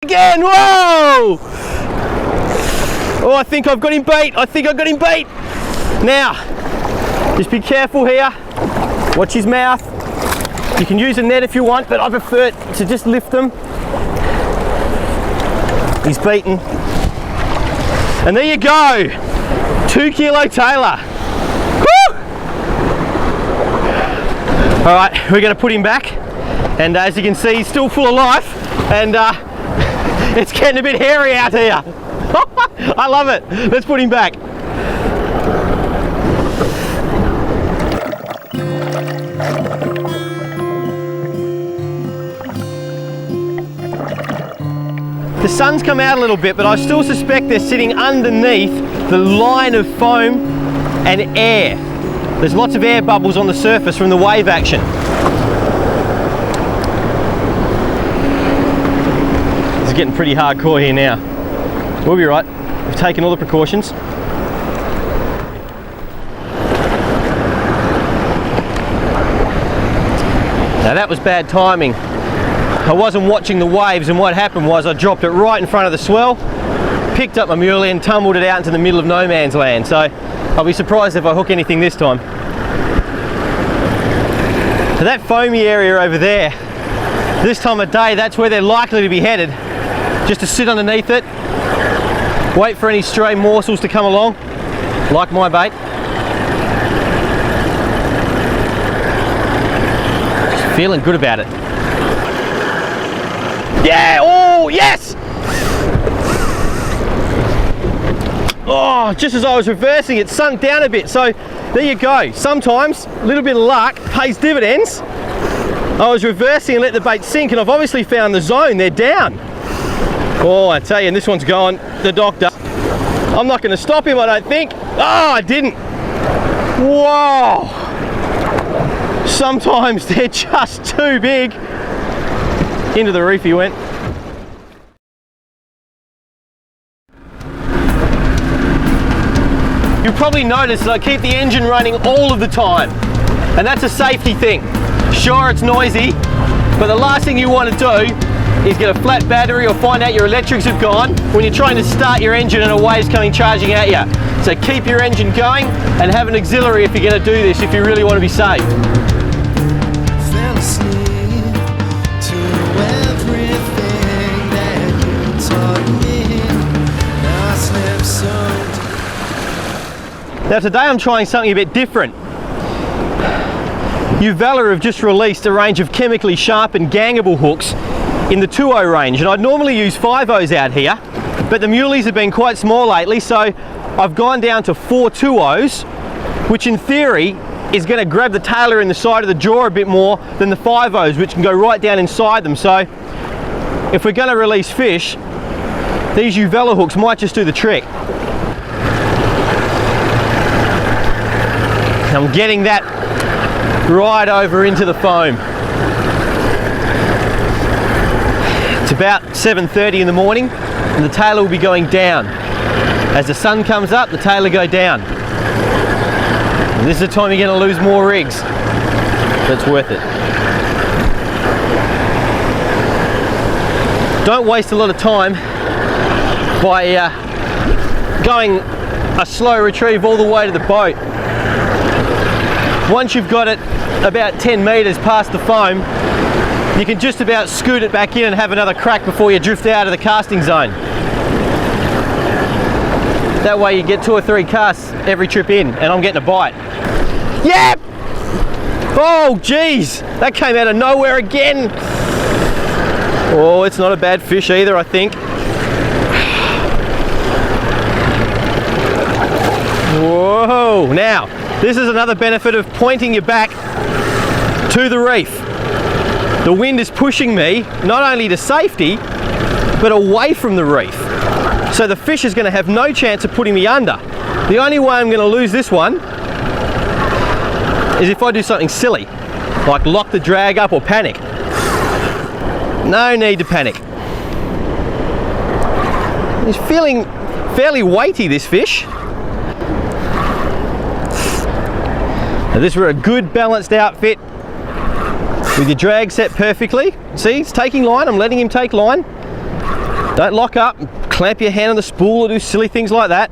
Again, whoa! Oh, I think I've got him beat. Now, just be careful here. Watch his mouth. You can use a net if you want, but I prefer to just lift them. He's beaten. And there you go. 2 kilo Taylor. Woo! All right, we're going to put him back. And as you can see, he's still full of life. And it's getting a bit hairy out here. I love it. Let's put him back. The sun's come out a little bit, but I still suspect they're sitting underneath the line of foam and air. There's lots of air bubbles on the surface from the wave action. It's getting pretty hardcore here now. We'll be right. We've taken all the precautions. Now that was bad timing. I wasn't watching the waves, and what happened was I dropped it right in front of the swell, picked up my muley and tumbled it out into the middle of no man's land. So I'll be surprised if I hook anything this time. So that foamy area over there, this time of day, that's where they're likely to be headed. Just to sit underneath it, wait for any stray morsels to come along, like my bait. Just feeling good about it. Yeah, oh, yes! Oh, just as I was reversing, it sunk down a bit. So there you go. Sometimes a little bit of luck pays dividends. I was reversing and let the bait sink, and I've obviously found the zone. They're down. Oh, I tell you, and this one's going, the doctor. I'm not going to stop him, I don't think. Oh, I didn't. Whoa. Sometimes they're just too big. Into the reef he went. You'll probably notice that I keep the engine running all of the time, and that's a safety thing. Sure, it's noisy, but the last thing you want to do is get a flat battery or find out your electrics have gone when you're trying to start your engine and a wave's coming charging at you. So keep your engine going and have an auxiliary if you're going to do this, if you really want to be safe. Now today I'm trying something a bit different. Uvella have just released a range of chemically sharpened gangable hooks in the 2.0 range, and I'd normally use 5.0s out here, but the muleys have been quite small lately, so I've gone down to 4 2.0s, which in theory is going to grab the tailor in the side of the jaw a bit more than the 5.0s, which can go right down inside them. So if we're going to release fish, these Uvella hooks might just do the trick. I'm getting that right over into the foam. It's about 7:30 in the morning, and the tailor will be going down. As the sun comes up, the tailor go down. And this is the time you're going to lose more rigs, but it's worth it. Don't waste a lot of time by going a slow retrieve all the way to the boat. Once you've got it about 10 metres past the foam, you can just about scoot it back in and have another crack before you drift out of the casting zone. That way you get 2 or 3 casts every trip in, and I'm getting a bite. Yep! Oh geez, that came out of nowhere again. Oh, it's not a bad fish either, I think. Whoa, now, this is another benefit of pointing your back to the reef. The wind is pushing me not only to safety, but away from the reef. So the fish is going to have no chance of putting me under. The only way I'm going to lose this one is if I do something silly, like lock the drag up or panic. No need to panic. He's feeling fairly weighty, this fish. Now this were a good balanced outfit with your drag set perfectly. See, it's taking line, I'm letting him take line. Don't lock up, clamp your hand on the spool or do silly things like that.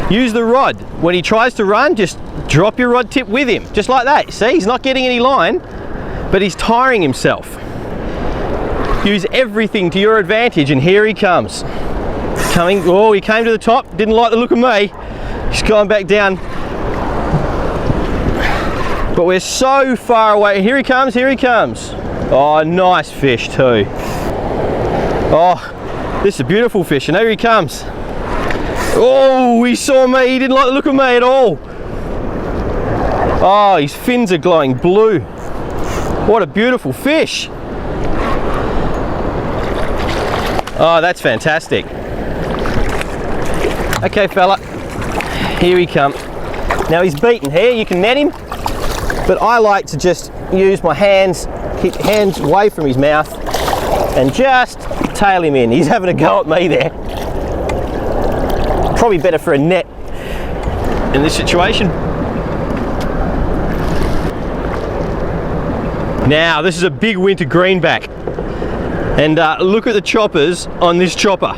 Use the rod. When he tries to run, just drop your rod tip with him, just like that. See, he's not getting any line, but he's tiring himself. Use everything to your advantage, and here he comes. Oh, he came to the top, didn't like the look of me. He's gone back down. But we're so far away. Here he comes, here he comes. Oh, nice fish too. Oh, this is a beautiful fish, and here he comes. Oh, he saw me, he didn't like the look of me at all. Oh, his fins are glowing blue. What a beautiful fish. Oh, that's fantastic. Okay, fella, here he comes. Now he's beaten here, you can net him, but I like to just use my hands, keep hands away from his mouth, and just tail him in. He's having a go at me there. Probably better for a net in this situation. Now, this is a big winter greenback. And look at the choppers on this chopper.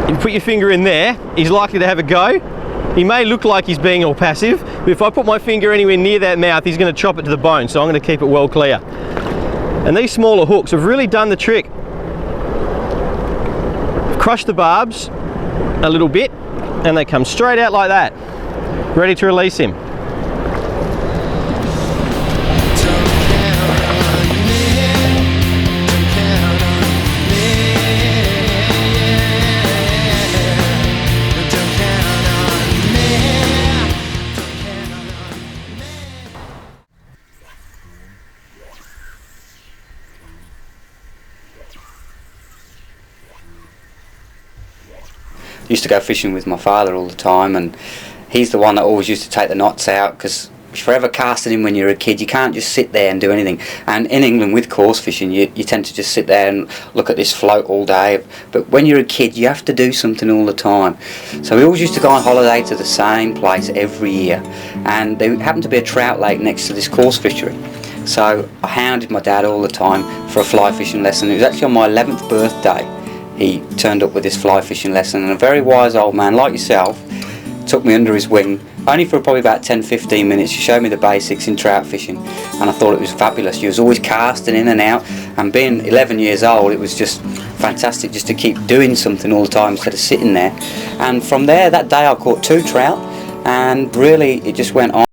You put your finger in there, he's likely to have a go. He may look like he's being all passive, but if I put my finger anywhere near that mouth, he's going to chop it to the bone, so I'm going to keep it well clear. And these smaller hooks have really done the trick. Crush the barbs a little bit, and they come straight out like that, ready to release him. Used to go fishing with my father all the time, and he's the one that always used to take the knots out, because forever casting in when you're a kid, you can't just sit there and do anything. And in England with coarse fishing, you tend to just sit there and look at this float all day, but when you're a kid you have to do something all the time. So we always used to go on holiday to the same place every year, and there happened to be a trout lake next to this coarse fishery. So I hounded my dad all the time for a fly fishing lesson. It was actually on my 11th birthday he turned up with this fly fishing lesson, and a very wise old man like yourself took me under his wing, only for probably about 10-15 minutes. He showed me the basics in trout fishing, and I thought it was fabulous. You was always casting in and out, and being 11 years old, it was just fantastic just to keep doing something all the time instead of sitting there. And from there, that day I caught 2 trout, and really it just went on.